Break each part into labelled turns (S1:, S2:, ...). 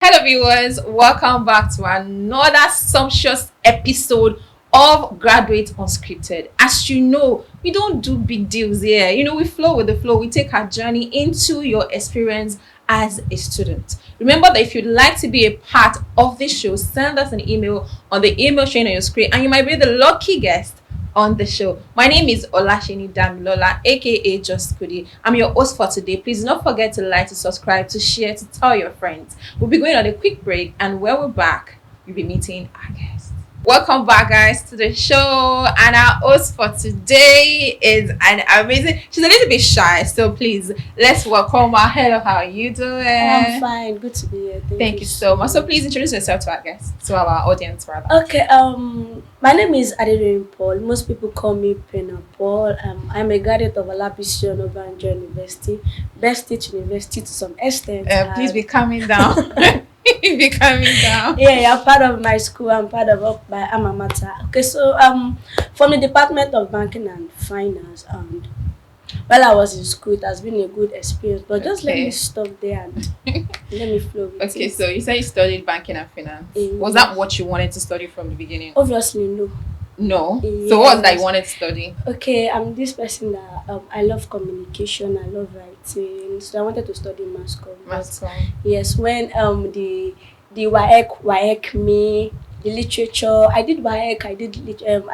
S1: Hello, viewers. Welcome back to another sumptuous episode of Graduate Unscripted. As you know, we don't do big deals here. We flow with the flow. We take our journey into your experience as a student. Remember that if you'd like to be a part of this show, send us an email on the email showing on your screen, and you might be the lucky guest on the show. My name is Olasheni Damilola, aka Just Kudi. I'm your host for today. Please do not forget to like, to subscribe, to share, to tell your friends. We'll be going on a quick break, and when we're back, we'll be meeting our guest. Welcome back, guys, to the show. And our host for today is an amazing. She's a little bit shy, so please let's welcome her. Hello, how are you doing?
S2: I'm fine. Good to be here.
S1: Thank you so much. So please introduce yourself to our guests, to our audience, rather.
S2: Okay. My name is Adedoyin Paul. Most people call me Pena Paul. I'm a graduate of Alabisi Obanjo University, Best State University to some extent.
S1: Please be calming down. Be coming down.
S2: Yeah, I'm part of my school. I'm part of my alma mater. Okay, so from the Department of Banking and Finance, and while I was in school, it has been a good experience. But just let me stop there and let me flow with it.
S1: Okay, so you said you studied banking and finance. Was that what you wanted to study from the beginning?
S2: Obviously, no.
S1: No.
S2: Yes.
S1: So what was that you wanted to study?
S2: Okay, I'm this person that I love communication, I love writing, so I wanted to study mass comm.
S1: Mass comm.
S2: Yes, when the WAEC me, the literature, I did WAEC, I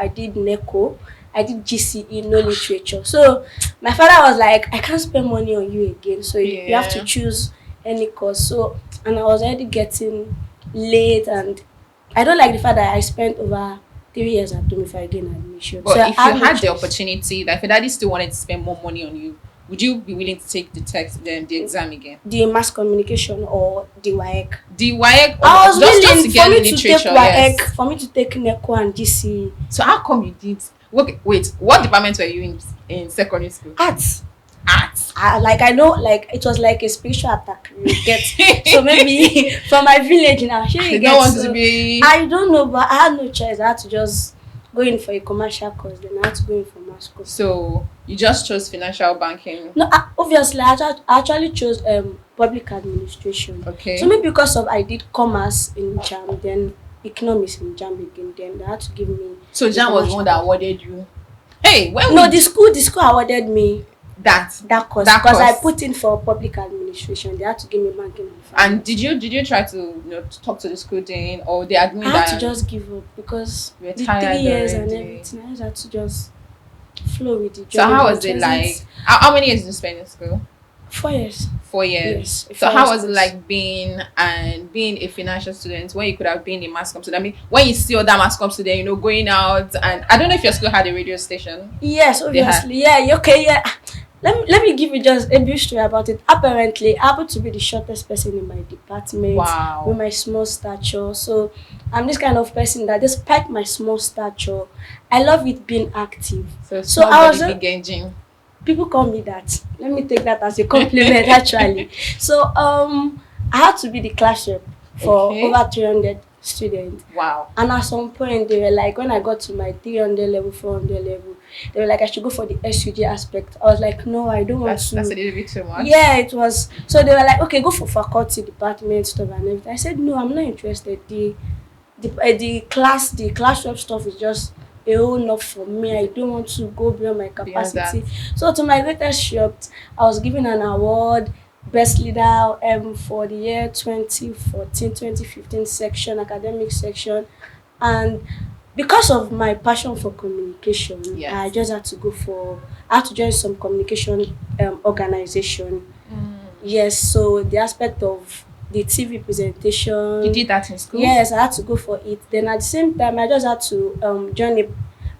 S2: did NECO, I did GCE, no literature. So my father was like, I can't spend money on you again, so you have to choose any course. So, and I was already getting late, and I don't like the fact that I spent over 3 years at home if I gain admission.
S1: But
S2: so
S1: if you had the opportunity, like if your daddy still wanted to spend more money on you, would you be willing to take the exam again?
S2: The mass communication or the WAEC?
S1: The WAEC,
S2: I was
S1: just to get
S2: for me
S1: literature,
S2: to take WAEC,
S1: yes.
S2: for me to take NECO and GCE.
S1: So how come you did? Wait, what department were you in secondary school?
S2: Arts.
S1: Arts.
S2: I know, like it was like a spiritual attack. You get so maybe from my village now.
S1: I don't want to be.
S2: I don't know, but I had no choice. I had to just go in for a commercial course. Then I had to go in for mass course.
S1: So you just chose financial banking?
S2: No, obviously I actually chose public administration.
S1: Okay.
S2: So maybe because of I did commerce in JAM, then economics in JAM again. Then they had to give me.
S1: So JAM was the one that awarded you. Hey,
S2: the school awarded me that course because I put in for public administration. They had to give me banking and finance.
S1: And did you try to talk to the school dean, or they agreed
S2: I
S1: that
S2: had to just give up because
S1: the
S2: 3 years and everything. I just had to just flow with it.
S1: So how was it like? How many years did you spend in school?
S2: 4 years.
S1: 4 years.
S2: Yes.
S1: So how was it like being a financial student when you could have been a mass comm student? I mean, when you see other mass comm student, going out, and I don't know if your school had a radio station.
S2: Yes, obviously. Yeah. Okay. Yeah. Let me give you just a brief story about it. Apparently, I happened to be the shortest person in my department.
S1: Wow.
S2: With my small stature. So I'm this kind of person that despite my small stature, I love it being active.
S1: So I was big engine.
S2: People call me that. Let me take that as a compliment actually. So I had to be the class rep for over 300 students.
S1: Wow.
S2: And at some point they were like, when I got to my 300 level, 400 level, they were like I should go for the SUG aspect. I was like, no, I don't want to. That's
S1: a little bit too much.
S2: Yeah, it was. So they were like, okay, go for faculty, department stuff and everything. I said, no, I'm not interested. The class rep stuff is just a whole lot for me. I don't want to go beyond my capacity. So to my greatest shock, I was given an award, best leader for the year 2014-2015 section, academic section, and because of my passion for communication, I just had to join some communication organization. Yes, so the aspect of the TV presentation.
S1: You did that in school?
S2: Yes, I had to go for it. Then at the same time, I just had to join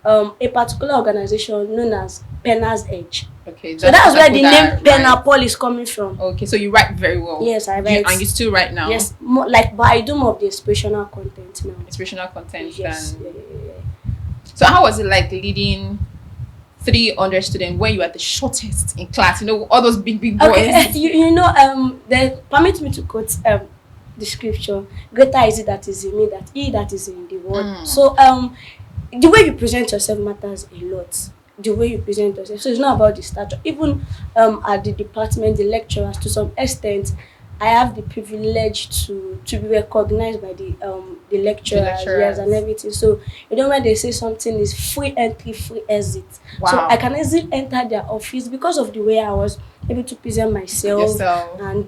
S2: a particular organization known as Penna's Edge.
S1: Okay,
S2: so that's where the name Pena Paul is coming from.
S1: Okay, so you write very well.
S2: Yes, I write.
S1: And you still write now?
S2: Yes, but I do more of the inspirational content now.
S1: Inspirational content.
S2: Yes.
S1: So how was it like leading 300 students when you are the shortest in class? All those big boys.
S2: They permit me to quote the scripture. Greater is it that is in me that he that is in the world. So the way you present yourself matters a lot. The way you present yourself. So it's not about the stature. Even at the department, the lecturers, to some extent, I have the privilege to be recognized by the lecturers, yes, and everything. So when they say something is free entry, free exit. So I
S1: Wow.
S2: can easily enter their office because of the way I was able to present myself
S1: Yourself.
S2: and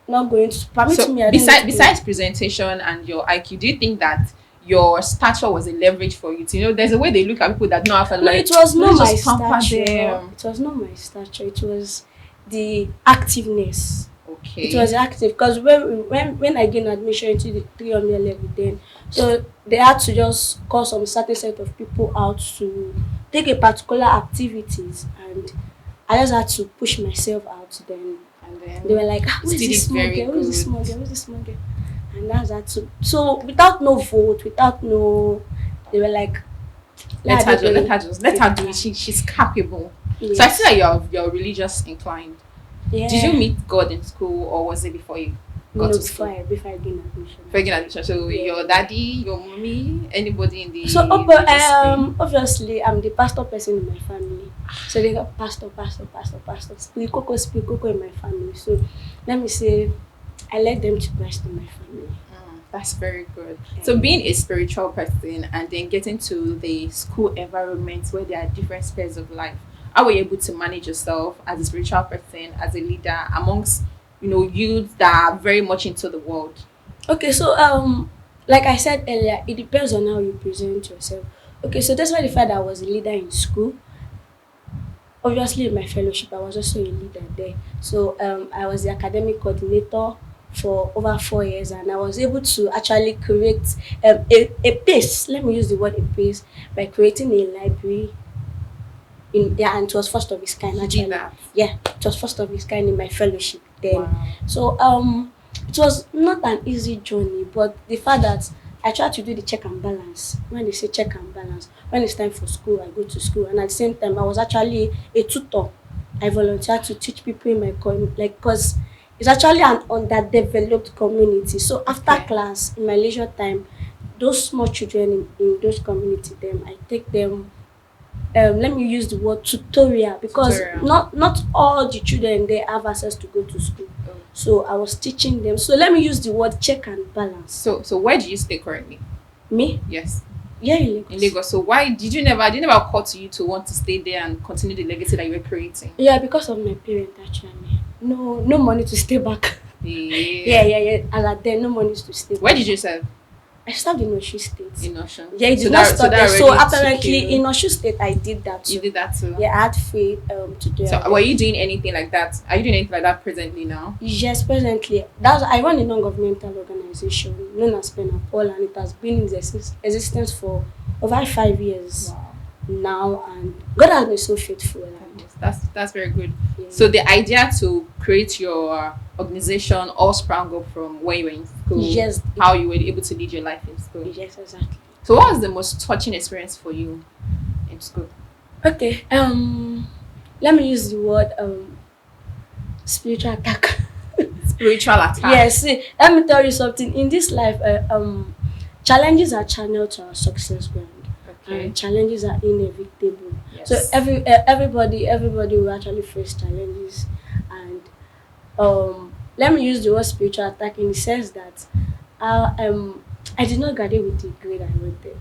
S2: not going to permit
S1: So
S2: me. I don't need to
S1: besides presentation and your IQ, do you think that your stature was a leverage for you? There's a way they look at people that know how to
S2: No,
S1: like.
S2: it was
S1: "Let
S2: not
S1: me
S2: my
S1: just pamper
S2: stature.
S1: them."
S2: It was not my stature. It was the activeness. It
S1: Okay.
S2: was active because when I gained admission into the 300 level then, so they had to just call some certain set of people out to take a particular activities, and I just had to push myself out then.
S1: And
S2: They were
S1: then
S2: like,
S1: you
S2: who is
S1: did
S2: this
S1: it
S2: small
S1: very
S2: girl? Who is this
S1: good.
S2: small girl? Who is this small girl? And that's that too. So without no vote, without no, they were like,
S1: Let her do it. She's capable. So I
S2: Yes.
S1: feel like you're religious inclined. Did you
S2: Yeah.
S1: meet God in school, or was it before you got
S2: No,
S1: to school?
S2: before I gained admission.
S1: Figuring admission. So
S2: Yeah.
S1: your daddy, your mommy, anybody in the
S2: So
S1: religious thing?
S2: obviously I'm the pastor person in my family. So they got pastor, spirit coco in my family. So let me say I led them to Christ in my family.
S1: That's very good. So being a spiritual person and then getting to the school environment where there are different spheres of life, how were you able to manage yourself as a spiritual person, as a leader amongst youth that are very much into the world?
S2: Okay, so like I said earlier, it depends on how you present yourself. Okay, so that's why the fact that I was a leader in school. Obviously, in my fellowship, I was also a leader there. So I was the academic coordinator for over 4 years, and I was able to actually create a pace. Let me use the word a pace by creating a library. And it was first of its kind
S1: You
S2: actually.
S1: did that.
S2: Yeah, it was first of its kind in my fellowship then.
S1: Wow.
S2: So it was not an easy journey, but the fact that I tried to do the check and balance. When they say check and balance, when it's time for school, I go to school, and at the same time, I was actually a tutor. I volunteered to teach people in my because it's actually an underdeveloped community. So after
S1: Okay.
S2: class, in my leisure time, those small children in those community, them I take them. Let me use the word tutorial because
S1: Tutorial.
S2: not all the children they have access to go to school.
S1: Oh.
S2: So I was teaching them. So let me use the word check and balance.
S1: So where do you stay currently?
S2: Me?
S1: Yes.
S2: Yeah, in Lagos.
S1: In Lagos. So why did you never occur to you to want to stay there and continue the legacy that you were creating?
S2: Yeah, because of my parents actually. No money to stay back.
S1: Yeah.
S2: Yeah. As at then, no money to stay back.
S1: Where did you serve?
S2: I served in Oshu State.
S1: In Ocean.
S2: Yeah, it did
S1: So
S2: not
S1: that-
S2: stop there.
S1: that
S2: So
S1: already took
S2: apparently
S1: you-
S2: in Oshu State I did that too.
S1: You did that too.
S2: Yeah, I had free to do
S1: So
S2: it.
S1: were you doing anything like that? Are you doing anything like that presently now?
S2: Yes, presently. I run a non-governmental organization known as Penapol, and it has been in existence for over 5 years now, and God has been so faithful. And,
S1: That's very good.
S2: yeah.
S1: So the idea to create your organization all sprang up from when you were in school.
S2: Yes.
S1: How you were able to lead your life in school.
S2: Yes, exactly.
S1: So what was the most touching experience for you in school?
S2: Okay. Let me use the word spiritual attack.
S1: Spiritual attack.
S2: Yes. See, let me tell you something. In this life, challenges are channeled to our success ground.
S1: Okay.
S2: And challenges are inevitable.
S1: Yes.
S2: So everybody will actually face challenges, and let me use the word spiritual attack in the sense that I did not graduate with the grade I wanted.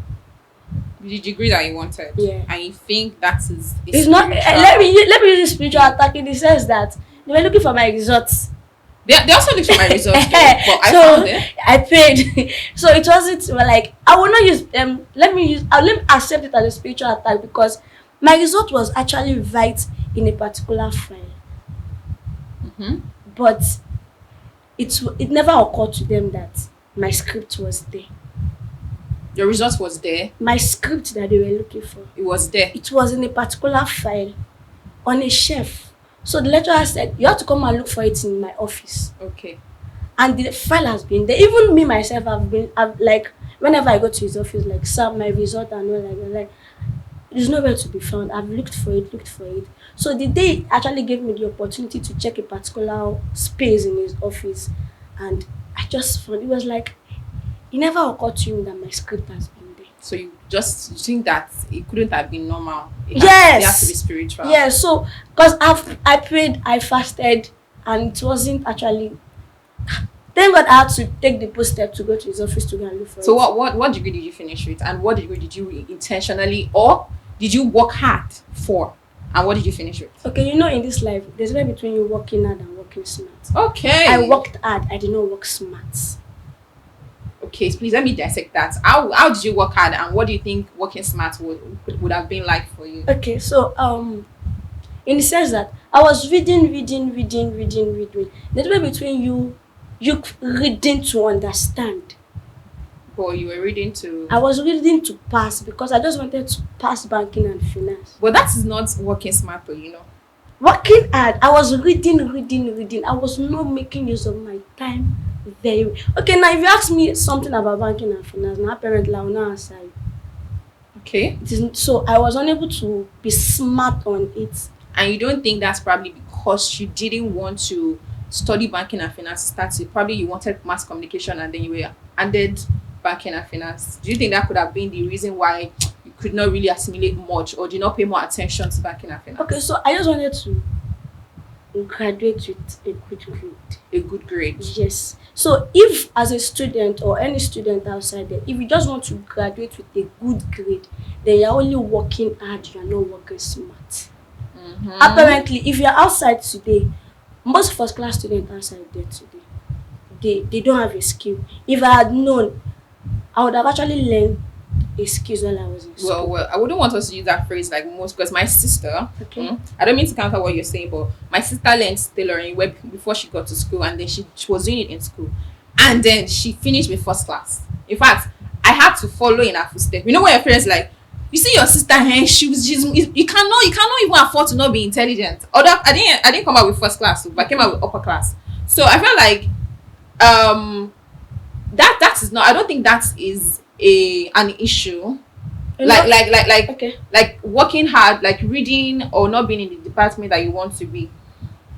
S1: The degree that you wanted.
S2: Yeah.
S1: And you think that is a
S2: It's not.
S1: spiritual-
S2: Let me use spiritual attack in the sense that they were looking for my results.
S1: They also looked for my results though, but I
S2: So
S1: found them.
S2: I paid. So it wasn't like I will not use let me accept it as a spiritual attack because my result was actually right in a particular file.
S1: Mm-hmm.
S2: But it never occurred to them that my script was there.
S1: Your result was there.
S2: My script that they were looking for,
S1: It was there.
S2: it was in a particular file on a shelf. So the lecturer said, you have to come and look for it in my office.
S1: Okay.
S2: And the file has been there. Even me myself, I've like whenever I go to his office, like sir, my result and all like it's nowhere to be found. I've looked for it. So the day he actually gave me the opportunity to check a particular space in his office, and I just found it was like it never occurred to him that my script has been there.
S1: So you just think that it couldn't have been normal. It
S2: Yes.
S1: has to be spiritual.
S2: Yeah, so because I prayed, I fasted, and it wasn't actually Thank God I had to take the post step to go to his office to go and look for
S1: So
S2: it.
S1: what degree did you finish with, and what degree did you intentionally or did you work hard for, and what did you finish with?
S2: Okay, you know, in this life, there's a difference between you working hard and working smart.
S1: Okay.
S2: I worked hard. I did not work smart.
S1: Okay, so please let me dissect that. How did you work hard, and what do you think working smart would have been like for you?
S2: Okay, so in the sense that I was reading. The difference between you reading to understand.
S1: But you were reading to.
S2: I was reading to pass because I just wanted to pass banking and finance.
S1: But that is not working smart, though, you know.
S2: Working hard, I was reading. I was not making use of my time very. Okay, now if you ask me something about banking and finance, now apparently I will not answer you.
S1: Okay.
S2: It is, so I was unable to be smart on it.
S1: And you don't think that's probably because you didn't want to study banking and finance to start with? Probably you wanted mass communication and then you were added banking and finance. Do you think that could have been the reason why you could not really assimilate much or did not pay more attention to banking and finance?
S2: Okay, so I just wanted to graduate with a good grade.
S1: A good grade.
S2: Yes. So if as a student or any student outside there, if you just want to graduate with a good grade, then you're only working hard, you're not working smart.
S1: Mm-hmm.
S2: Apparently, if you're outside today, most first class students outside there today, they don't have a skill. If I had known, I would have actually learned a skill while I was in school.
S1: Well, I wouldn't want us to use that phrase like most because my sister,
S2: Okay.
S1: I don't mean to counter what you're saying, but my sister learned tailoring before she got to school, and then she was doing it in school, and then she finished with first class. In fact, I had to follow in her footsteps. You know when your parents like, you see your sister here, she's you cannot even afford to not be intelligent. Although I didn't come out with first class, but I came out with upper class. So I felt like that is not, I don't think that is an issue.
S2: Okay.
S1: Like working hard, like reading or not being in the department that you want to be.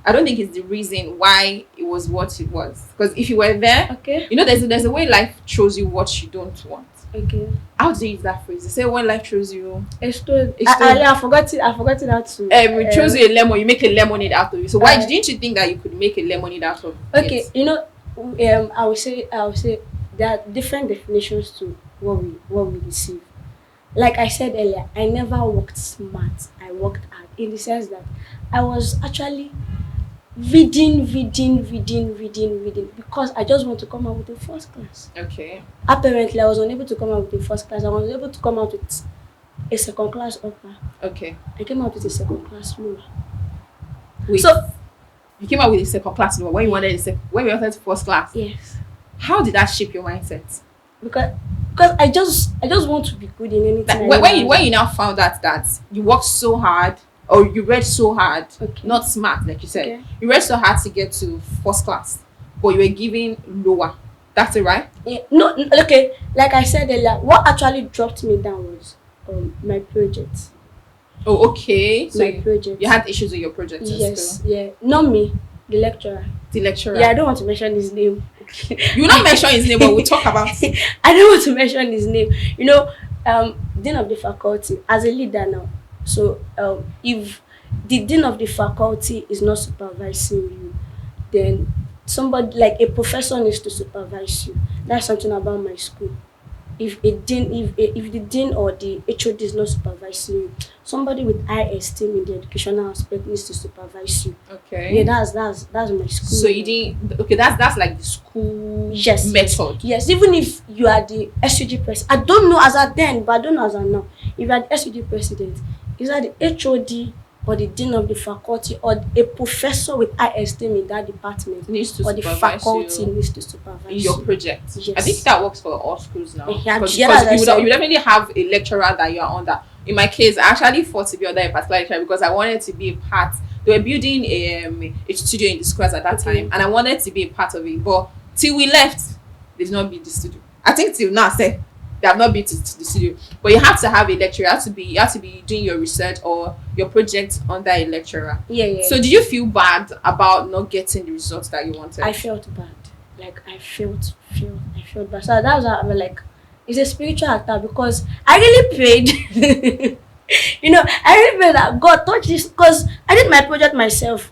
S1: I don't think it's the reason why it was what it was. Because if you were there,
S2: Okay.
S1: you know, there's a way life shows you what you don't want.
S2: Okay.
S1: How do they use that phrase? They say when life shows you,
S2: Explode.
S1: Explode.
S2: I forgot it. I forgot it how to.
S1: it shows you a lemon, you make a lemonade out of it. So why
S2: uh,
S1: didn't you think that you could make a lemonade out of
S2: Okay,
S1: it?
S2: you know, I would say there are different definitions to what we receive. Like I said earlier, I never worked smart. I worked hard in the sense that I was actually reading because I just want to come out with a first class.
S1: Okay.
S2: Apparently, I was unable to come out with a first class. I was able to come out with a second class upper.
S1: Okay.
S2: I came out with a second class lower.
S1: Wait.
S2: So
S1: You came out with a second class lower when you wanted first class.
S2: yes,
S1: How did that shape your mindset?
S2: because I just want to be good in anything.
S1: That,
S2: I
S1: when
S2: do.
S1: you now found out that you worked so hard or you read so hard,
S2: Okay.
S1: not smart like you said,
S2: Okay.
S1: you read so hard to get to first class, but you were given lower. That's it, right?
S2: Yeah, no, okay. Like I said earlier, what actually dropped me down was my project.
S1: Oh, okay. So
S2: My project.
S1: you had issues with your project in
S2: Yes,
S1: school.
S2: yeah. Not me, the lecturer.
S1: The lecturer.
S2: Yeah, I don't want to mention his name.
S1: You will not mention his name, but we'll talk about it.
S2: I don't want to mention his name. You know, dean of the faculty as a leader now. So if the dean of the faculty is not supervising you, then somebody like a professor needs to supervise you. That's something about my school. If the dean or the HOD is not supervising you, somebody with high esteem in the educational aspect needs to supervise you.
S1: Okay.
S2: Yeah, that's my school.
S1: So you didn't. Okay, that's like the school
S2: Yes.
S1: method.
S2: Yes, even if you are the SUG president, I don't know as at then, but I don't know as at now. If you are the SUG president, is that the HOD or the dean of the faculty or a professor with high esteem in that department
S1: Needs to
S2: or the
S1: supervise
S2: faculty
S1: you
S2: needs to supervise
S1: in your
S2: you.
S1: project.
S2: Yes.
S1: I think that works for all schools now.
S2: Yeah,
S1: Because
S2: yeah, as I
S1: you
S2: said.
S1: definitely have a lecturer that you are under. In my case, I actually fought to be under a particular lecturer because I wanted to be a part. They were building a studio in the squares at that
S2: Okay.
S1: time, and I wanted to be a part of it. But till we left, they did not build the studio. I think till now, say they have not built to the studio. But you have to have a lecturer. You have to be doing your research or your project under a lecturer.
S2: Yeah.
S1: So, did you feel bad about not getting the results that you wanted?
S2: I felt bad. Like I felt bad. So that was how I was like, it's a spiritual attack because I really prayed. You know, I really prayed that God touch this because I did my project myself.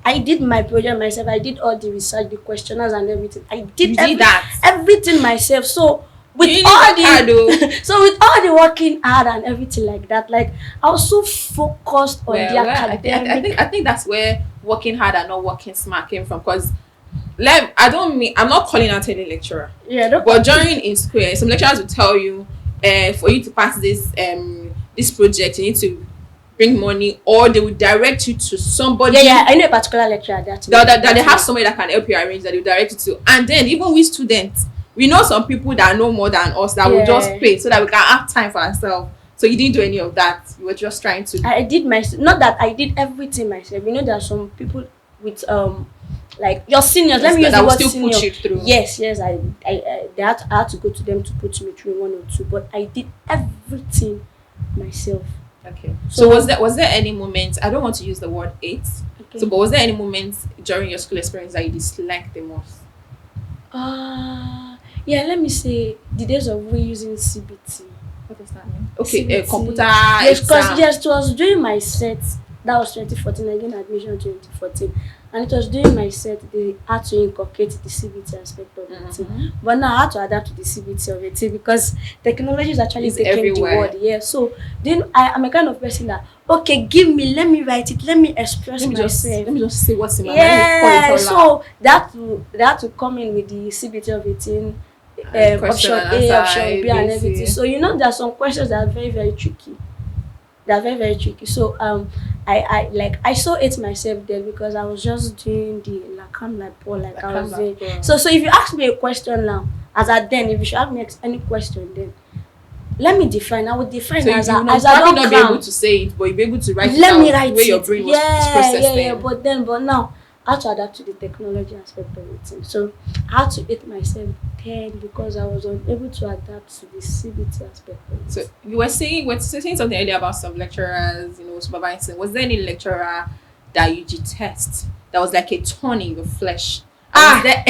S2: I did my project myself. I did all the research, the questionnaires and everything. I did,
S1: You did that.
S2: everything myself. So with
S1: You really
S2: all
S1: work hard, though.
S2: so with all the working hard and everything like that, like I was so focused on the academic.
S1: I think that's where working hard and not working smart came from. Because I'm not calling out any lecturer.
S2: Yeah, don't
S1: But during in school, some lecturers will tell you, for you to pass this project, you need to bring money, or they will direct you to somebody.
S2: Yeah, I know a particular lecturer that
S1: They have somebody that can help you arrange, that they will direct you to. And then even we students, we know some people that know more than us that will just pay so that we can have time for ourselves. So you didn't do any of that. You were just trying to.
S2: I did not that I did everything myself. You know, there are some people with like your seniors. Let me use the word senior.
S1: Push you through.
S2: Yes, I I had to go to them to put me through one or two, but I did everything myself.
S1: Okay. So was there any moment? I don't want to use the word hate.
S2: Okay.
S1: So, but was there any moment during your school experience that you disliked the most?
S2: Yeah. Let me say the days of we using CBT.
S1: What does that mean? Okay,
S2: CBT.
S1: Computer.
S2: Yes, because
S1: exam.
S2: yes, it was during my set. That was 2014. I gained admission 2014, and it was during my set they had to inculcate the CBT aspect of it. But now I had to adapt to the CBT of it because technology is actually
S1: It's
S2: taking
S1: everywhere.
S2: the word. Yeah, so then I'm a kind of person that let me write it, let me express myself.
S1: Let me just say what's in my mind.
S2: Yeah, so that will come in with the CBT of 18, option A, option B, and everything. So you know there are some questions that are very, very tricky. They are very, very tricky. So I saw it myself then because I was just doing the Lacam like Paul, like I was doing. So if you ask me a question now, as at then, if you should ask me any question then, let me define. I would define
S1: so
S2: as
S1: you
S2: I
S1: probably not be able to say it, but you'll be able to write it
S2: let
S1: down
S2: me write
S1: the way
S2: it.
S1: your brain was processing.
S2: Yeah. But now I had to adapt to the technology aspect of it. So I had to hate myself then because I was unable to adapt to the CBT aspect of it.
S1: So you were saying something earlier about some lecturers, supervising. Was there any lecturer that you detest that was like a thorn in your flesh? Was there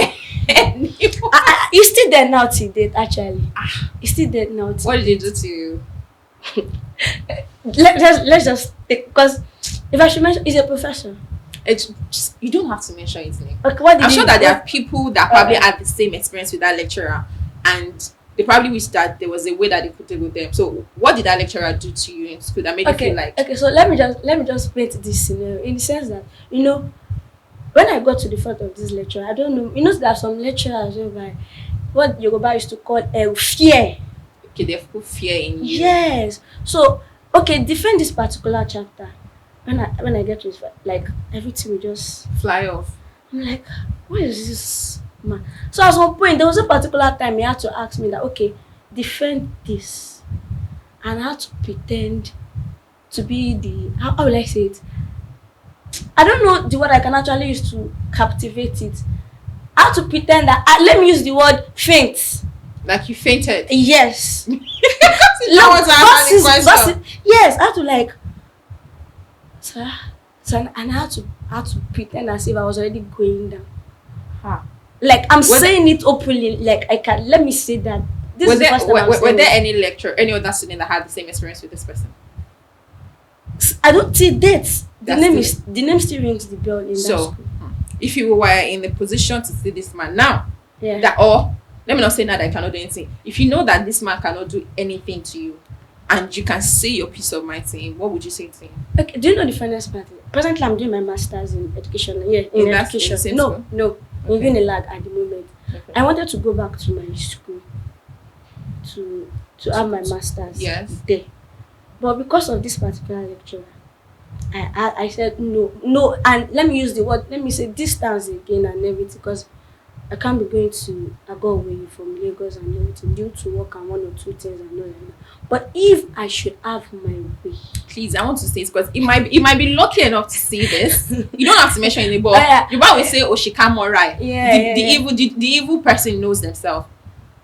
S1: anyone?
S2: He's still there now till date, actually. He's still there now till
S1: What did he do to you?
S2: Let's just take, because if I should mention, he's a professor.
S1: You don't have to mention his name.
S2: Okay, what did
S1: I'm
S2: he
S1: sure
S2: do?
S1: that there are people that probably had the same experience with that lecturer, and they probably wish that there was a way that they could deal with them. So, what did that lecturer do to you in school that made you feel like?
S2: Okay, so let me just paint this scenario in the sense that when I got to the front of this lecturer, I don't know. There are some lecturers whereby what Yoruba used to call fear.
S1: Okay, they put fear in you.
S2: Yes. So, okay, defend this particular chapter. When I get to it, like everything will just
S1: fly off.
S2: I'm like, what is this man? So at some point, there was a particular time he had to ask me that, okay, defend this, and I had to pretend to be the how will I say it? I don't know the word I can actually use to captivate it. I had to pretend that let me use the word faint.
S1: Like you fainted.
S2: Yes.
S1: Yes,
S2: I had to like. So and I had to pretend as if I was already going down. Like I'm saying it openly. Like I can. Let me say that. This is the first time
S1: were there any other student that had the same experience with this person?
S2: I don't see dates. The name still rings the bell in that school.
S1: If you were in the position to see this man now, let me not say now that I cannot do anything. If you know that this man cannot do anything to you, and you can see your peace of mind to him, what would you say to him?
S2: Okay, do you know the funniest part? Presently, I'm doing my master's in education. Yeah, in education. No, I'm doing a lag at the moment. Okay. I wanted to go back to my school to have my master's there, but because of this particular lecturer, I said no, and let me use the word. Let me say distance again and everything because I can't be going to go away from Lagos and everything due to work and one or two things and all that. But if I should have my way,
S1: please, I want to say it because it might be lucky enough to see this. You don't have to mention any, but you might say Oshikamorai. The evil person knows themselves.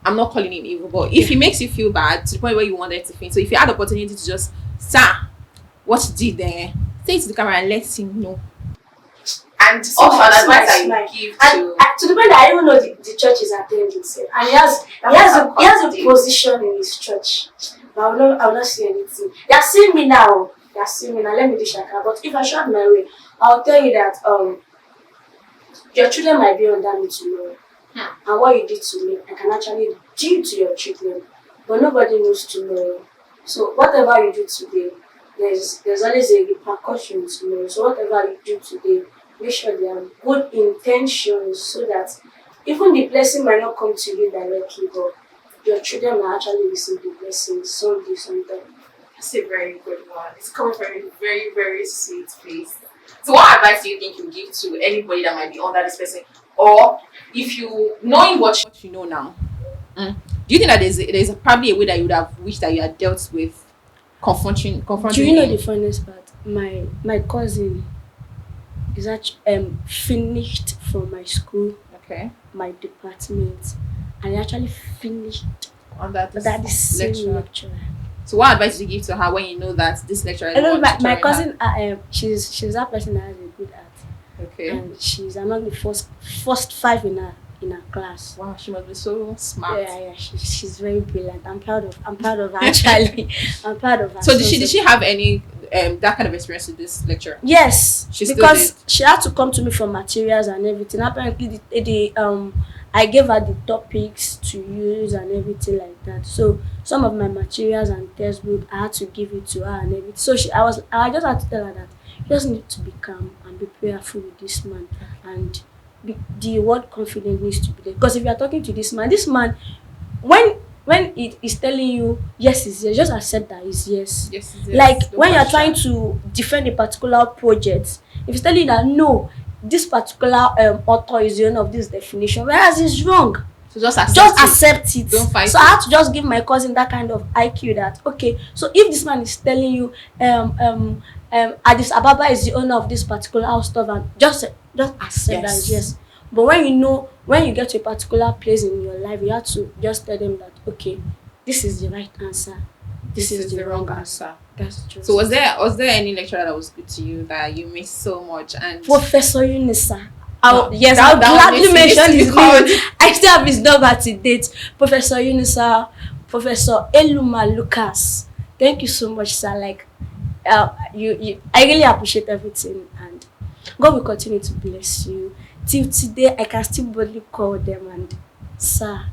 S1: I'm not calling him evil, but if he makes you feel bad to the point where you want it to faint, so if you had the opportunity to just what you did there, say it to the camera and let him know. And also an advice I give
S2: to the point that I don't know the church is attending, and he has a position in his church. But I will not see anything. They are seeing me now. Let me do shaka. But if I should have my way, I'll tell you that Your children might be under me tomorrow. And what you did to me, I can actually do to your children. But nobody knows tomorrow. So whatever you do today, there's always a repercussion tomorrow. So whatever you do today, make sure there are good intentions so that even the blessing might not come to you directly, but your children might actually receive the blessing someday, sometime.
S1: That's a very good one. It's coming from a very, very sweet place. So, what advice do you think you give to anybody that might be under this person? Or if you, knowing what you know now, do you think that there's probably a way that you would have wished that you had dealt with confronting
S2: Do you know
S1: him?
S2: the funniest part? My cousin is actually finished from my school,
S1: Okay.
S2: my department, and he actually finished
S1: Under
S2: that the
S1: this
S2: same
S1: lecture.
S2: lecturer.
S1: So, what advice do you give to her when you know that this lecturer is
S2: I know
S1: not
S2: my
S1: tutoring
S2: cousin. She's that person that has a good heart,
S1: her? Okay.
S2: and she's among the first five in her class.
S1: Wow, she must be so smart.
S2: Yeah. She's very brilliant. I'm proud of her actually. I'm proud of her.
S1: So did she have any that kind of experience with this lecturer?
S2: Yes,
S1: She still
S2: because
S1: did.
S2: she had to come to me for materials and everything. Apparently, I gave her the topics to use and everything like that. So some of my materials and textbook, I had to give it to her and everything. So I just had to tell her that you just need to be calm and be prayerful with this man, and the word confidence needs to be there. Because if you are talking to this man, when it is telling you yes is yes, just accept that is yes.
S1: Yes,
S2: Like
S1: don't
S2: when you're
S1: question.
S2: trying to defend a particular project, if it's telling you that no, this particular author is the owner of this definition, whereas it's wrong,
S1: So just accept
S2: just
S1: it.
S2: accept it.
S1: Don't fight
S2: So I
S1: it.
S2: had to just give my cousin that kind of IQ that okay, so if this man is telling you Addis Ababa is the owner of this particular house stuff, and just accept that is yes. But when you get to a particular place in your life, you have to just tell them that okay, this is the right answer, this is the wrong answer. That's just
S1: So was there any lecturer that was good to you that you missed so much? And
S2: Professor Unisa.
S1: No,
S2: Yes,
S1: that-
S2: I'll
S1: that
S2: gladly
S1: needs to
S2: mention
S1: be
S2: his
S1: called.
S2: name. I still have his number to date. Professor Unisa, Professor Eluma Lucas. Thank you so much, sir. Like, I really appreciate everything, and God will continue to bless you. Till today, I can still boldly call them and sir.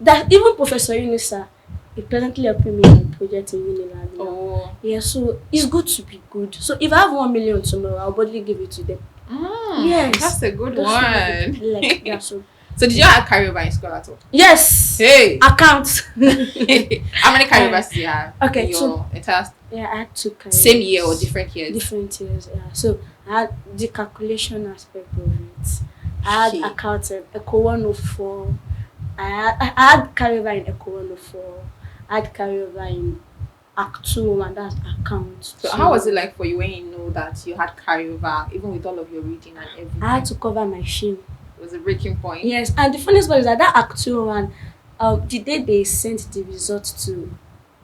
S2: That even Professor Unisa, he presently helping me in my project in Unilag.
S1: oh,
S2: Yeah, so it's good to be good. So if I have 1 million tomorrow, I'll boldly give it to them. Yes,
S1: that's a good
S2: That's
S1: one.
S2: really good. Like, yeah, so
S1: So did you have carryover in school at all?
S2: yes,
S1: Hey,
S2: account.
S1: how many carryovers do you have?
S2: Okay,
S1: in your
S2: so-
S1: entire
S2: Yeah, I had two careers.
S1: same year or different years?
S2: Different years, yeah. So I had the calculation aspect of it. I had
S1: Okay.
S2: accounting, Eco 104. I had carryover in Eco 104. I had carryover in Act 2, and that's account.
S1: So how was it like for you when you know that you had carryover, even with all of your reading and everything?
S2: I had to cover my shame.
S1: It was a breaking point.
S2: Yes, and the funniest part is that Act 2 one, the day they sent the results to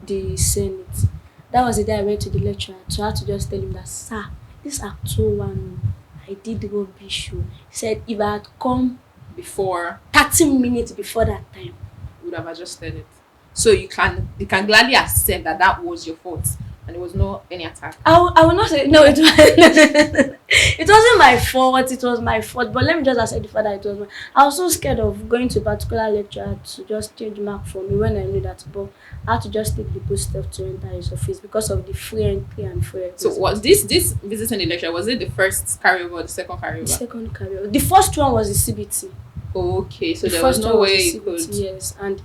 S2: the Senate, that was the day I went to the lecturer. So I had to just tell him that, sir, this Act 2 one, I did rubbish. He said if I had come
S1: Before
S2: 30 minutes before that time,
S1: you would have adjusted it. So you can gladly accept that that was your fault and there was no any attack.
S2: I will not say no. It wasn't my fault. It was my fault. But let me just accept the fact that it was. I was so scared of going to a particular lecturer to just change mark for me when I knew that. But I had to just take the good step to enter his office because of the free entry and free exit.
S1: So was this visiting the lecture, was it the first carryover or the second
S2: The
S1: carryover?
S2: second career. The first one was the CBT.
S1: Okay, so
S2: The
S1: there was
S2: first
S1: no
S2: one
S1: way
S2: the
S1: you could.
S2: CBT, yes, and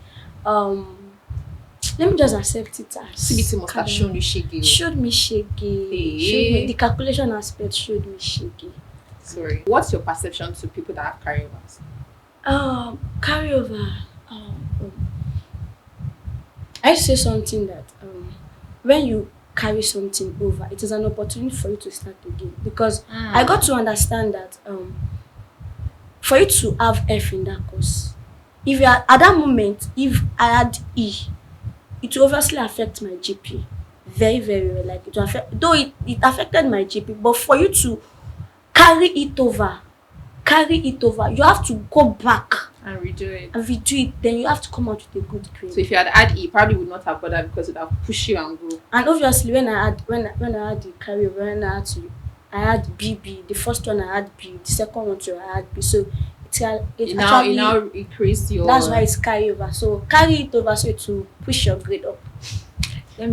S2: let me just accept it as
S1: CBT must have
S2: academic.
S1: shown you shaky.
S2: Showed me shaky. Showed me, the calculation aspect showed me shaky.
S1: Sorry. What's your perception to people that have carryovers?
S2: Carryover. I say something that when you carry something over, it is an opportunity for you to start again. Because I got to understand that for you to have F in that course, if you are at that moment, if I had E, it will obviously affect my GP very, very well. Like it will affect, though it affected my GP, but for you to carry it over, you have to go back
S1: And redo it.
S2: and redo it. Then you have to come out with a good grade.
S1: So if you had E, you probably would not have bothered because it would have pushed you and go.
S2: And obviously, when I had the carryover, when I had to I had BB. The first one I had B. The second one too I had B. So it
S1: You
S2: actually,
S1: now increase
S2: that's why
S1: your.
S2: it's carry over. So carry it over so to push your grade up. Let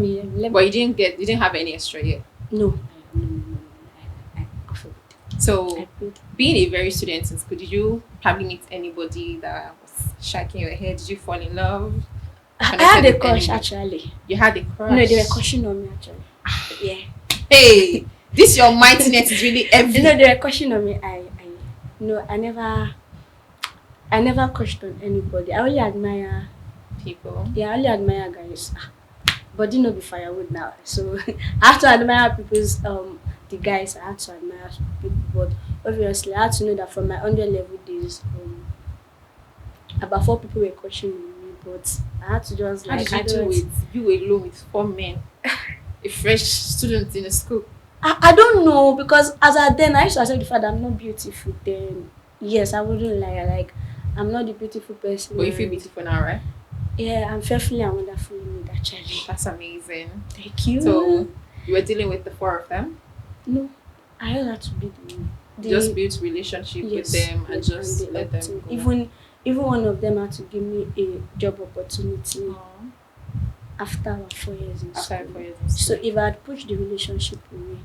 S1: But
S2: me.
S1: you didn't have any extra year.
S2: No, no. I go for it. I
S1: So,
S2: paid.
S1: being a very student in school, did you probably meet anybody that was shaking your head? Did you fall in love?
S2: I had
S1: Connected
S2: a
S1: with
S2: crush
S1: anybody?
S2: actually.
S1: You had a
S2: No, they were
S1: crush.
S2: crushing on me actually. Yeah.
S1: Hey, this your mightiness is really
S2: You know,
S1: heavy.
S2: they were crushing on me. No, I never crushed on anybody. I only admire,
S1: People.
S2: yeah, I only admire guys. But did not be firewood now. So I have to admire people's the guys. I had to admire people, but obviously I had to know that from my under level days, about 4 people were crushing on me. But I had to just
S1: How
S2: like
S1: did you
S2: I
S1: do
S2: don't.
S1: with you alone with 4 men? A fresh student in a school.
S2: I don't know because as I then I used to accept the fact that I'm not beautiful. Then yes, I wouldn't lie. Like I'm not the beautiful person.
S1: But you feel
S2: And
S1: beautiful now, right?
S2: yeah, I'm fearfully and wonderfully made actually.
S1: That's amazing.
S2: Thank you.
S1: So you were dealing with the 4 of them.
S2: No, I just had to be
S1: Just
S2: the
S1: build relationship with
S2: yes,
S1: them and
S2: yes, and
S1: just
S2: they
S1: let
S2: helped
S1: them
S2: me.
S1: go.
S2: Even one of them had to give me a job opportunity
S1: Aw.
S2: after our 4 years in
S1: After
S2: school.
S1: 4 years in
S2: So
S1: school,
S2: if I had pushed the relationship away,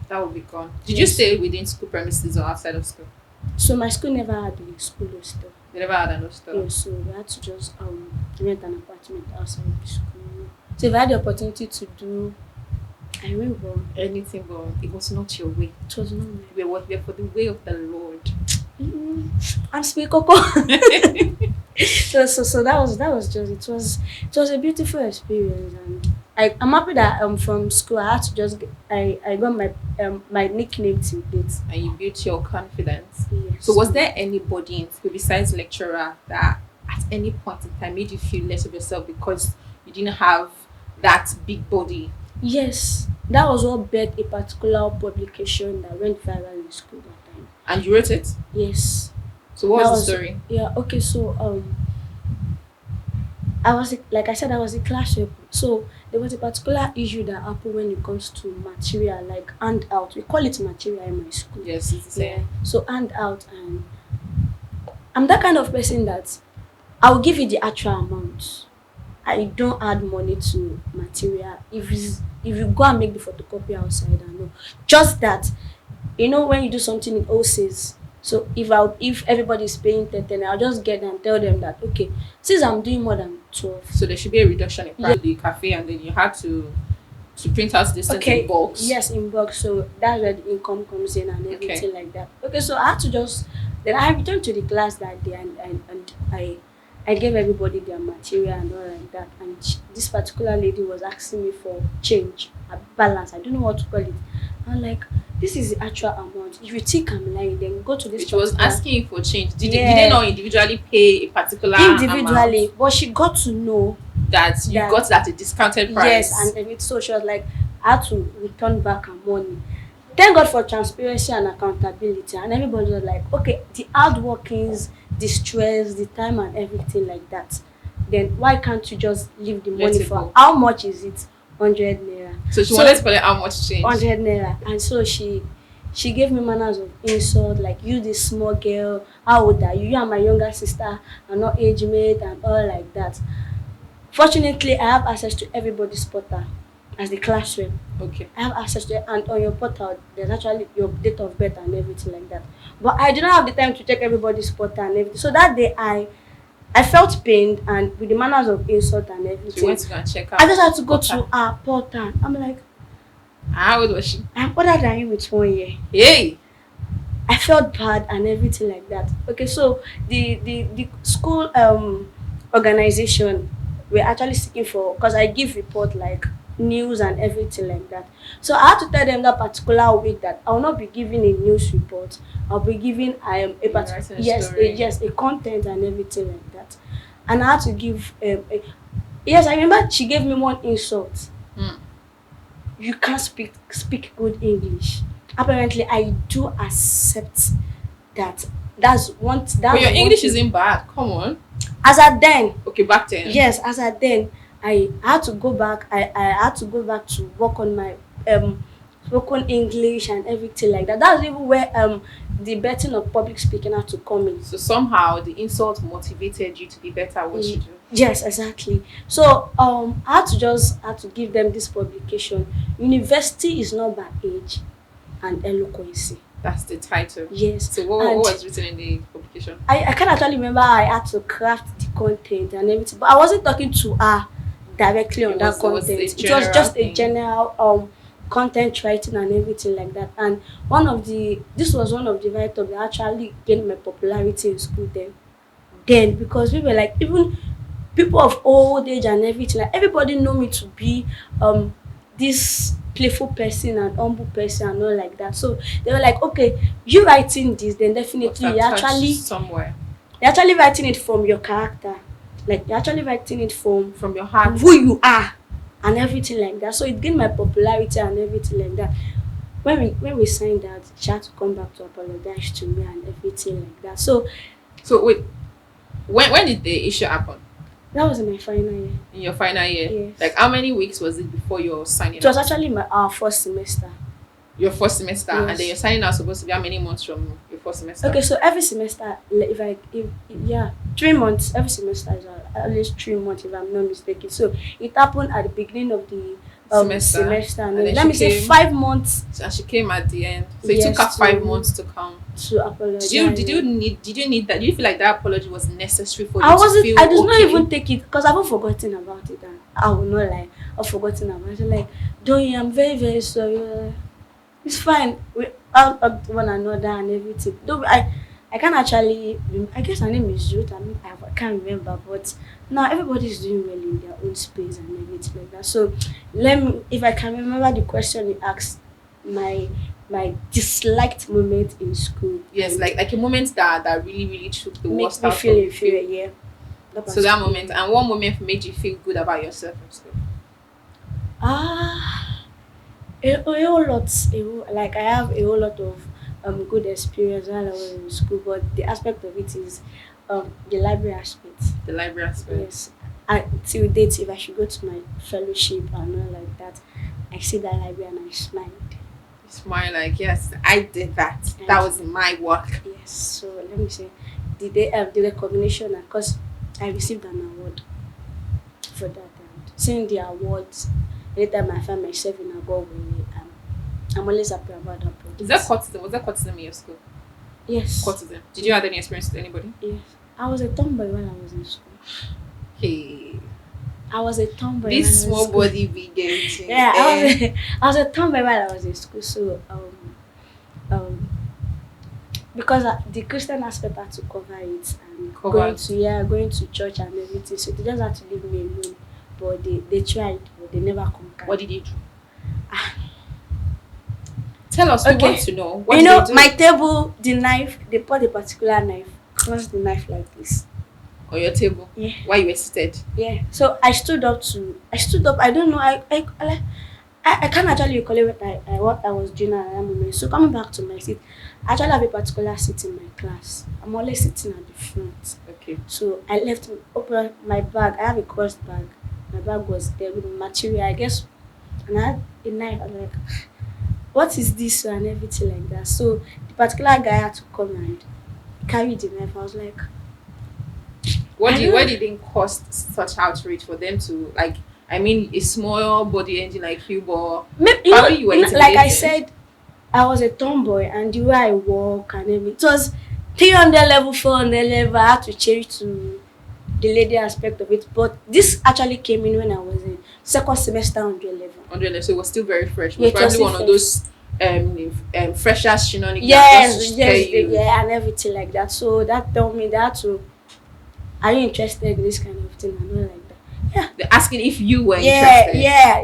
S1: that would be gone. Did you
S2: yes.
S1: stay within school premises or outside of school?
S2: So my school never had a school hostel.
S1: You never had an hostel.
S2: Yeah, so we had to just rent an apartment outside the school. So if I had the opportunity to do, I will, but
S1: Anything, but it was not your way.
S2: it was not
S1: We were for the way of the Lord.
S2: I'm speaking Coco. So that was just it was a beautiful experience, and I'm happy that from school I had to just I got my nickname till date.
S1: And you built your confidence.
S2: Yes.
S1: So was there anybody in school besides lecturer that at any point in time made you feel less of yourself because you didn't have that big body?
S2: Yes, that was what birthed a particular publication that went viral in school that time.
S1: And you wrote it?
S2: Yes.
S1: So what
S2: That
S1: was the story?
S2: Yeah, okay, so like I said, I was a class rep. So there was a particular issue that happened when it comes to material, like handout. We call it material in my school.
S1: Yes, it's the
S2: Yeah.
S1: same.
S2: So handout, and I'm that kind of person that I'll give you the actual amount. I don't add money to material. If you go and make the photocopy outside, I know. Just that, when you do something in OCs, so if everybody is paying 10, I'll just get and tell them that okay, since I'm doing more than 12.
S1: So there should be a reduction in price. The cafe, and then you had to print out this thing
S2: Okay.
S1: in bulks.
S2: Yes, in bulk. So that's where the income comes in and everything
S1: Okay.
S2: like that. Okay, so I had to just then I returned to the class that day, and I gave everybody their material and all like that. And this particular lady was asking me for change, a balance. I don't know what to call it. I'm like, this is the actual amount. If you think I'm lying, then go to this.
S1: Which was
S2: particular-
S1: asking you for change. Did
S2: Yeah.
S1: they not individually pay a particular
S2: individually,
S1: amount
S2: but she got to know.
S1: that you
S2: That-
S1: got at a discounted price?
S2: Yes, and everything. So she was like, I had to return back her money. Thank God for transparency and accountability. And everybody was like, okay, the hard workings, the stress, the time and everything like that. Then why can't you just leave the
S1: Let
S2: money
S1: it
S2: for
S1: go.
S2: how much is it? 100 naira.
S1: So she wanted to collect how much change?
S2: 100 naira. And so she gave me manners of insult, like, you this small girl, how old are you? You are my younger sister, are not age mate and all like that. Fortunately, I have access to everybody's portal as the class rep.
S1: Okay.
S2: I have access to it, and on your portal there's actually your date of birth and everything like that. But I did not have the time to check everybody's portal and everything. So that day I felt pained, and with the manners of insult and
S1: So you
S2: everything,
S1: went to go and check out.
S2: I just had to go
S1: portal.
S2: to her portal. I'm like,
S1: How old was she?
S2: I'm older than you with 1 year.
S1: Hey!
S2: I felt bad and everything like that. Okay, so the school organization were actually seeking for, because I give report like news and everything like that. So I had to tell them that particular week that I will not be giving a news report. I'll be giving a
S1: writing a story.
S2: a content and everything like that. And I had to give yes, I remember she gave me one insult.
S1: Hmm.
S2: You can't speak good English. Apparently, I do accept that. That's one.
S1: But your English isn't bad. Come on.
S2: As at then,
S1: Okay, back then.
S2: yes, as at then, I had to go back. I had to go back to work on my spoken English and everything like that. That's even where the betting of public speaking had to come in.
S1: So somehow the insult motivated you to be better at what you do.
S2: Yes, exactly. So I had to give them this publication. University is not by age and eloquency.
S1: That's the title.
S2: Yes.
S1: So what was written in the publication?
S2: I can't actually remember how I had to craft the content and everything, but I wasn't talking to her directly on that content. It was just a general content writing and everything like that. And this was one of the write-up that actually gained my popularity in school then because we were like, even people of old age and everything, like everybody know me to be this playful person and humble person and all like that. So they were like, okay, you writing this, then definitely you're actually writing it from your character, like you're actually writing it
S1: from your heart,
S2: who you are and everything like that. So it gained my popularity and everything like that. When we signed out, she had to come back to apologize to me and everything like that. So
S1: wait, when did the issue happen?
S2: that was in my final year.
S1: In your final year?
S2: Yes.
S1: Like how many weeks was it before your signing
S2: It was
S1: out?
S2: actually our first semester.
S1: Your first semester,
S2: Yes.
S1: and then your signing out supposed to be how many months from your first semester?
S2: Okay, so every semester, 3 months. Every semester is at least 3 months, if I'm not mistaken. So it happened at the beginning of the semester, and then let me say 5 months.
S1: And she came at the end. So it took her 5 months to come.
S2: To apologize.
S1: Did you need that? Did you feel like that apology was necessary for you
S2: I
S1: to feel
S2: I did not
S1: okay?
S2: even take it because I haven't forgotten about it, and I will not lie. I've forgotten about it. Like, Doyi, I'm very, very sorry. It's fine. We all up one another and everything. Though I can't actually. I guess her name is Ruth. I can't remember, but now everybody's doing well in their own space and everything like that. So let me, if I can remember the question you asked, my disliked moment in school.
S1: Yes, like a moment that really really took the
S2: Makes
S1: worst
S2: me
S1: out
S2: feel
S1: of
S2: inferior.
S1: you.
S2: Yeah.
S1: So that moment, and one moment made you feel good about yourself in school.
S2: A whole lot. Like I have a whole lot of good experience while I was in school, but the aspect of it is the library aspect.
S1: The library aspect.
S2: Yes. Till date, if I should go to my fellowship and all like that, I see that library and I smiled.
S1: You smile like, yes, I did that. That was my work.
S2: Yes. So let me say, the recognition, because I received an award for that. And seeing the awards, anytime I find myself in a goal, I'm always happy about that project.
S1: Is that courtism? Was that courtism in your school?
S2: Yes.
S1: Courtism. Did you have any experience with anybody?
S2: Yes. I was a tomboy when I was in school.
S1: Hey.
S2: I was a tomboy.
S1: This
S2: when I was in
S1: small
S2: school.
S1: body big thing.
S2: Yeah, I was a tomboy while I was in school. So because the Christian aspect had to cover it and going to church and everything. So they just had to leave me alone. But they tried, but they never conquered.
S1: What did you do? Tell us, we want to know. What
S2: you
S1: did
S2: know,
S1: they do?
S2: my table, the knife, they put a particular knife, cross the knife like this.
S1: On your table?
S2: Yeah.
S1: While you were seated?
S2: Yeah. So I stood up. I don't know. I can't actually recall what I was doing at that moment. So coming back to my seat, I actually have a particular seat in my class. I'm always sitting at the front.
S1: Okay.
S2: So I open my bag. I have a cross bag. My bag was there with material, I guess, and I had a knife. I was like, what is this and everything like that. So the particular guy had to come and carry the knife. I was like,
S1: why did it cost such outrage for them to, like, I mean, a small body engine like you, but probably you were
S2: like I said, I was a tomboy, and the way I walk and everything, it was 300 level, 400 level. I had to change to the lady aspect of it, but this actually came in when I was in second semester 100 level.
S1: 100 level, so it was still very fresh.
S2: Yeah,
S1: It was probably one of those freshers shenanigans.
S2: Yes, yeah, and everything like that. So that told me that are you interested in this kind of thing and all like that? Yeah.
S1: They're asking if you were interested.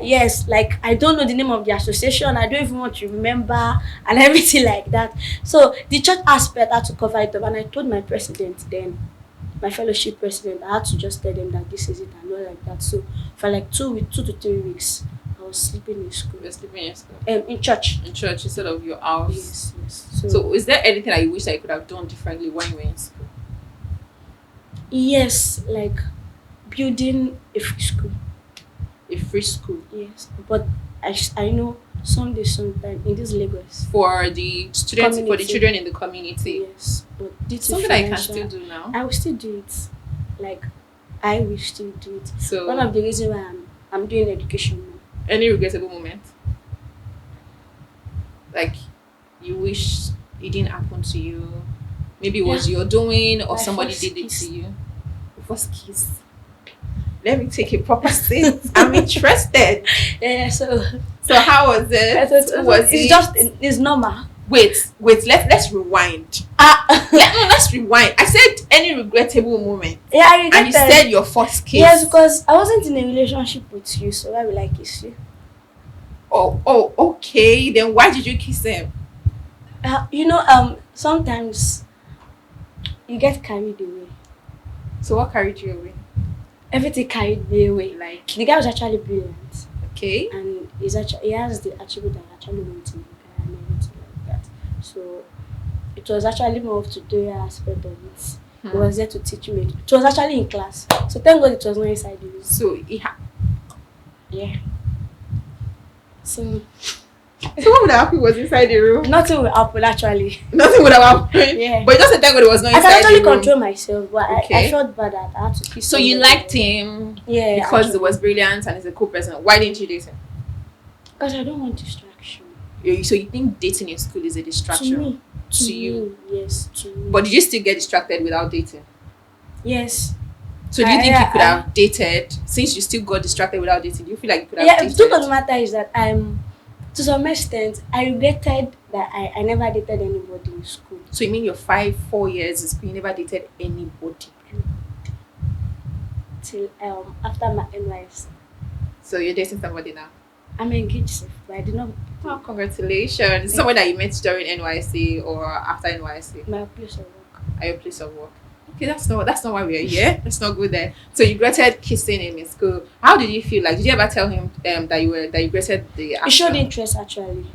S2: Yes. Like I don't know the name of the association. I don't even want to remember and everything like that. So the church aspect had to cover it up, and I told my president then, my fellowship president, I had to just tell them that this is it and all like that. So for like 2 to 3 weeks, I was sleeping in school.
S1: You were sleeping in school?
S2: In church.
S1: In church instead of your house.
S2: Yes.
S1: So is there anything that you wish that you could have done differently when you were in school?
S2: Yes, like building a free school.
S1: A free school?
S2: Yes, but I know someday, sometime in this Lagos.
S1: For the students, for the
S2: Community.
S1: children in the community.
S2: Yes, but due to
S1: Something I can
S2: financial,
S1: still do now.
S2: I will still do it. Like I will still do it.
S1: So
S2: One of the reasons why I'm doing education now.
S1: any regrettable moment? Like you wish it didn't happen to you? Maybe it was your doing or
S2: My
S1: somebody
S2: first
S1: did it
S2: kiss.
S1: to you. Your first kiss. Let me take a proper seat. I'm interested.
S2: Yeah, so
S1: So how was it?
S2: it's normal.
S1: Wait, let's rewind. Let's rewind. I said any regrettable moment.
S2: Yeah, I
S1: And you said your first kiss.
S2: yes, because I wasn't in a relationship with you, so why will I kiss you?
S1: Oh, okay. Then why did you kiss him?
S2: Sometimes you get carried away.
S1: So what carried you away?
S2: Everything carried me away.
S1: Like,
S2: The guy was actually brilliant,
S1: okay.
S2: and he has the attribute that I actually want in a guy and everything like that. So it was actually more of tutorial aspect of it. He was there to teach me. It was actually in class. So thank God it was not inside the room.
S1: So
S2: Yeah. So
S1: what would have happened was inside the room?
S2: nothing will happen actually.
S1: Nothing would have happened.
S2: Yeah.
S1: But you just said thank God it was not
S2: I
S1: inside
S2: can actually
S1: the room.
S2: control myself, but I
S1: Okay.
S2: felt bad that I had to kiss
S1: So you
S2: somebody.
S1: liked him
S2: Yeah.
S1: because
S2: actually.
S1: it was brilliant and he's a cool person. Why didn't you date him?
S2: Because I don't want distraction.
S1: So you think dating in school is a distraction?
S2: To me.
S1: To you.
S2: Me, yes, to me.
S1: But did you still get distracted without dating?
S2: yes.
S1: So do you
S2: I-
S1: think
S2: I-
S1: you could
S2: I-
S1: have dated since you still got distracted without dating? Do you feel like you could have
S2: Yeah, the
S1: dated?
S2: truth of the matter is that to some extent, I regretted that I never dated anybody in school.
S1: So you mean your 4 years in school, you never dated anybody?
S2: Till after my NYC.
S1: So you're dating somebody now?
S2: I'm engaged, sef, but I did not
S1: Oh, congratulations! Someone that you met during NYC or after NYC
S2: my place of work.
S1: at your place of work. Okay, that's not why we are here. Let's not go there. So you regretted kissing him in school. How did you feel? Like, did you ever tell him that you regretted the action?
S2: It showed interest actually.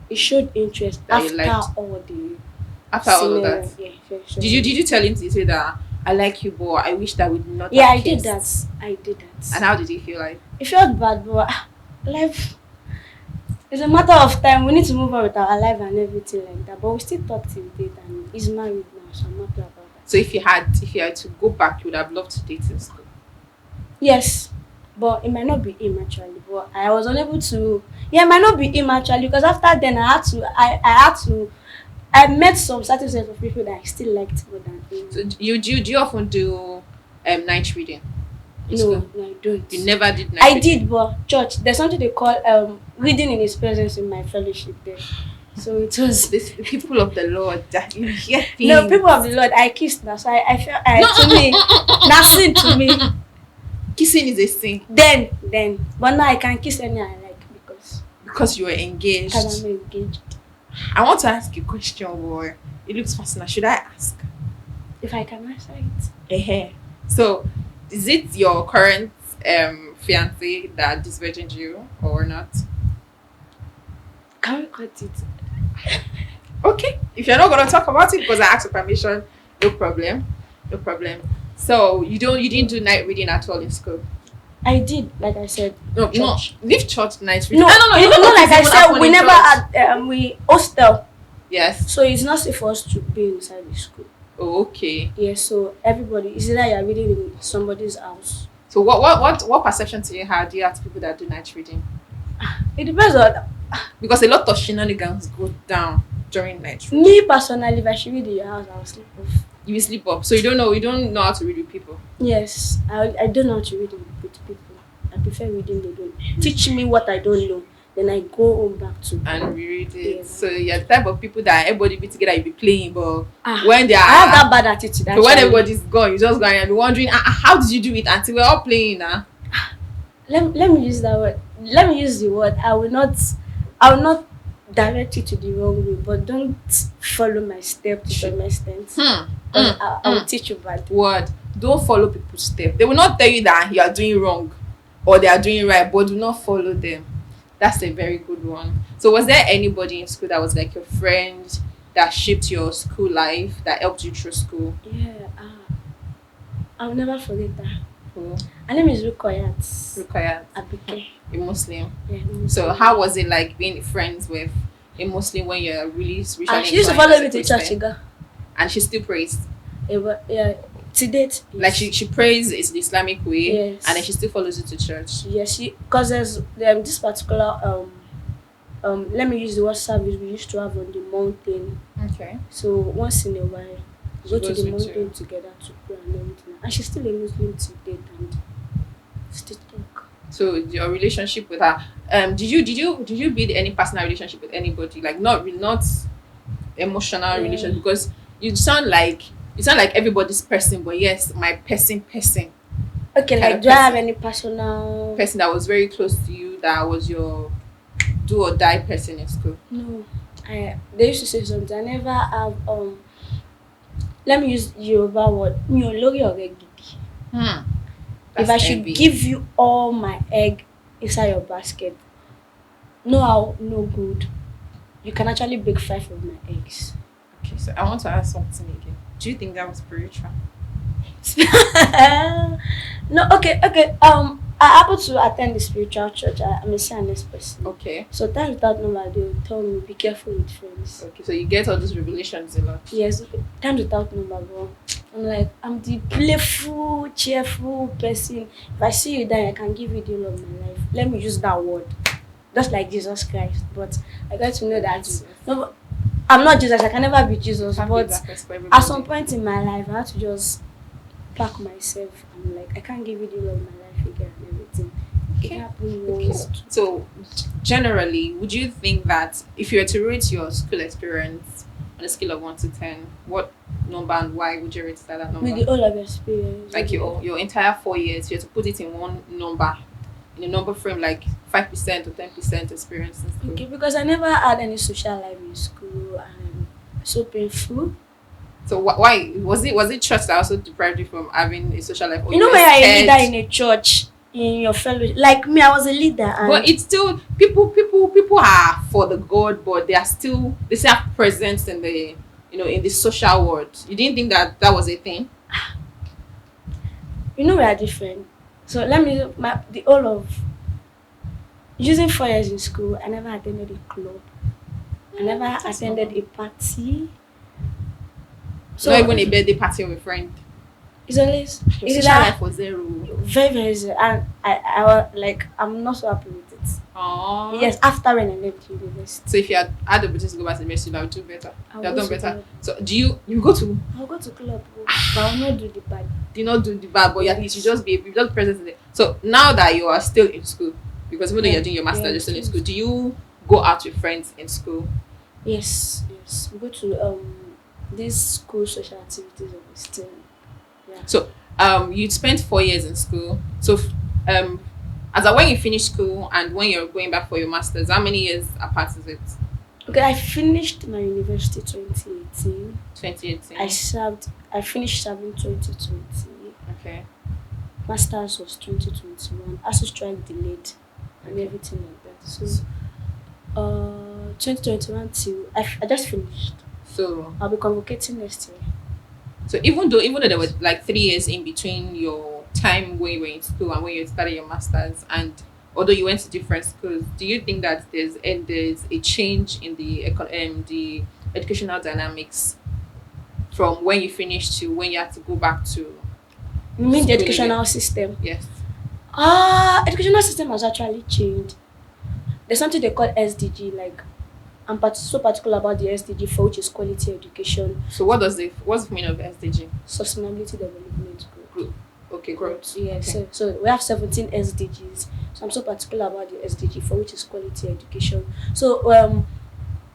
S2: It showed interest
S1: That you
S2: after
S1: liked.
S2: all the
S1: After all of
S2: scenario.
S1: that?
S2: Yeah, sure, sure.
S1: Did you tell him to say that I like you, but I wish that would not?
S2: Yeah,
S1: have
S2: I did
S1: kissed?
S2: that. I did that.
S1: And how did he feel like?
S2: It felt bad, but life it's a matter of time. We need to move on with our life and everything like that. But we still talk till date, and he's married now, so I'm happy about that.
S1: So if you had to go back, you would have loved to date in school.
S2: Yes, but it might not be him actually. But I was unable to. Yeah, it might not be him actually because after then I met some certain set of people that I still liked more than him.
S1: So do you often do night reading? in
S2: No,
S1: school?
S2: no, I don't.
S1: You never did night
S2: I
S1: reading?
S2: did, but church. There's something they call reading in His presence in my fellowship there. So it was.
S1: The people of the Lord that you hear things.
S2: No, people of the Lord, I kissed now, so I felt to me, nothing to me.
S1: Kissing is a sin
S2: Then, but now I can kiss any I like
S1: because you were engaged.
S2: because I'm engaged.
S1: I want to ask you a question, boy. It looks fascinating. Should I ask?
S2: If I can answer it.
S1: So, is it your current fiance that disvirgined you or not?
S2: Can we cut it?
S1: Okay, if you're not gonna talk about it because I asked for permission, no problem. So you didn't do night reading at all in school?
S2: I did, like I said.
S1: No,
S2: Church.
S1: leave church night reading.
S2: No,
S1: you know
S2: like I
S1: what
S2: said,
S1: happened
S2: we
S1: in
S2: never
S1: church?
S2: had we hostel,
S1: Yes.
S2: so it's not safe for us to be inside the school.
S1: Oh, okay.
S2: Yeah, so everybody is either you're reading in somebody's house.
S1: So what perception do you have to people that do night reading?
S2: It depends on
S1: Because a lot of shenanigans go down during night reading.
S2: me personally. If I should read in your house, I'll sleep off.
S1: You will sleep up. So you don't know how to read with people.
S2: Yes, I don't know how to read with people. I prefer reading alone. Teach me what I don't know, then I go home back to.
S1: And reread it.
S2: Yeah.
S1: So you're the type of people that everybody be together, you be playing, but
S2: Ah,
S1: when they are
S2: I have that bad attitude.
S1: so when
S2: actually.
S1: everybody's gone, you just go and be wondering, how did you do it until we're all playing now?
S2: Let me use that word. Let me use the word. I will not direct you to the wrong way, but don't follow my step to some extent. I will teach you bad.
S1: Word. Don't follow people's steps. They will not tell you that you are doing wrong or they are doing right, but do not follow them. That's a very good one. So was there anybody in school that was like your friend that shaped your school life, that helped you through school?
S2: Yeah, I'll never forget that.
S1: Who?
S2: Her name is Rukoyat
S1: Rukayat,
S2: Abike.
S1: a Muslim.
S2: Yeah,
S1: So
S2: Muslim.
S1: how was it like being friends with a Muslim when you're really spiritually
S2: She used to
S1: inclined
S2: follow
S1: as a
S2: me to church,
S1: Christian?
S2: Chiga.
S1: And she still prays.
S2: Yeah, to date. Yes.
S1: Like she prays is the Islamic way,
S2: Yes.
S1: and then she still follows you to church.
S2: Yes, because there's this particular let me use the word service we used to have on the mountain.
S1: Okay.
S2: So once in a while, we
S1: She
S2: go to
S1: goes
S2: the
S1: with
S2: mountain
S1: you.
S2: together to pray and everything. And she's still a Muslim to date and still talk.
S1: So your relationship with her, did you build any personal relationship with anybody? Like not emotional relationship, because you sound like everybody's person, but yes, my person
S2: Okay,
S1: kind
S2: like
S1: of
S2: do I have
S1: person.
S2: any personal?
S1: Person that was very close to you, that was your do or die person in school.
S2: No, they used to say something. I never have Let me use Yoruba word. Mi ò lórí ọ̀rẹ́ gidi. If
S1: That's
S2: I should
S1: heavy.
S2: give you all my egg inside your basket, no how, no good. You can actually break 5 of my eggs.
S1: Okay, so I want to ask something again. Do you think that was spiritual?
S2: No, okay. I happen to attend the spiritual church. I'm a Chinese person.
S1: Okay.
S2: So time without number, they will tell me be careful with friends.
S1: Okay, so you get all those revelations a lot.
S2: Yes, time without number, bro. I'm like, I'm the playful, cheerful person. If I see you die, I can give you the love of my life. Let me use that word. Just like Jesus Christ. But I got to know that no, but I'm not Jesus. I can never be Jesus.
S1: Can't be
S2: But
S1: that person for
S2: at
S1: everybody.
S2: some point in my life, I had to just pack myself. I'm like, I can't give you the love of my life again and everything.
S1: Okay.
S2: It happened
S1: Okay.
S2: once.
S1: So, generally, would you think that if you were to rate your school experience on a scale of 1 to 10, what number and why would you rate that number?
S2: With the whole of experience.
S1: Like your entire 4 years, you have to put it in one number, in a number frame, like 5% or 10% experience in school.
S2: Okay, because I never had any social life in school and so painful.
S1: So why was it church that also deprived you from having a social life? Or
S2: You know
S1: were
S2: when you're a
S1: scared?
S2: leader in a church, in your fellow, like me, I was a leader and
S1: But it's still people are for the God, but they still have presence in the in the social world. You didn't think that was a thing?
S2: you know we are different. So let me the whole of using 4 years in school, I never attended a club. I never
S1: That's
S2: attended
S1: normal.
S2: a party.
S1: So not even a birthday party with a friend.
S2: It's always
S1: Your
S2: it's
S1: social
S2: like
S1: life was zero.
S2: very, very zero. And I was like I'm not so happy with it.
S1: Aww.
S2: Yes, after when I left university.
S1: So if you had the opportunity to go back to the university, you would do better.
S2: I'll
S1: You have
S2: go
S1: done
S2: to
S1: better.
S2: club.
S1: So do you go to
S2: I'll go to club, but I'll not do the bad.
S1: do not do the bad, but at least you just be present in it. So now that you are still in school, because even though you're doing your master's, you're still in school. Do you go out with friends in school?
S2: Yes. We go to these school social activities of the still. Yeah.
S1: So you spent 4 years in school. So as of when you finish school and when you're going back for your masters, how many years apart is it?
S2: Okay, I finished my university 2018.
S1: 2018.
S2: I finished serving 2020.
S1: Okay.
S2: Masters was 2021. ASU strike delayed and everything like that. So 2021 till I just finished.
S1: So
S2: I'll be convocating next year.
S1: so even though there were like 3 years in between your time when you were in school and when you started your masters, and although you went to different schools, do you think that there's a change in the educational dynamics from when you finished to when you had to go back to?
S2: You mean the
S1: School
S2: educational system?
S1: Yes.
S2: Educational system has actually changed. There's something they call SDG, like I'm so particular about the SDG for which is quality education,
S1: So what's the meaning of SDG?
S2: sustainability development growth.
S1: Okay, growth.
S2: Yeah,
S1: Okay.
S2: so we have 17 SDGs. So I'm so particular about the SDG for which is quality education. So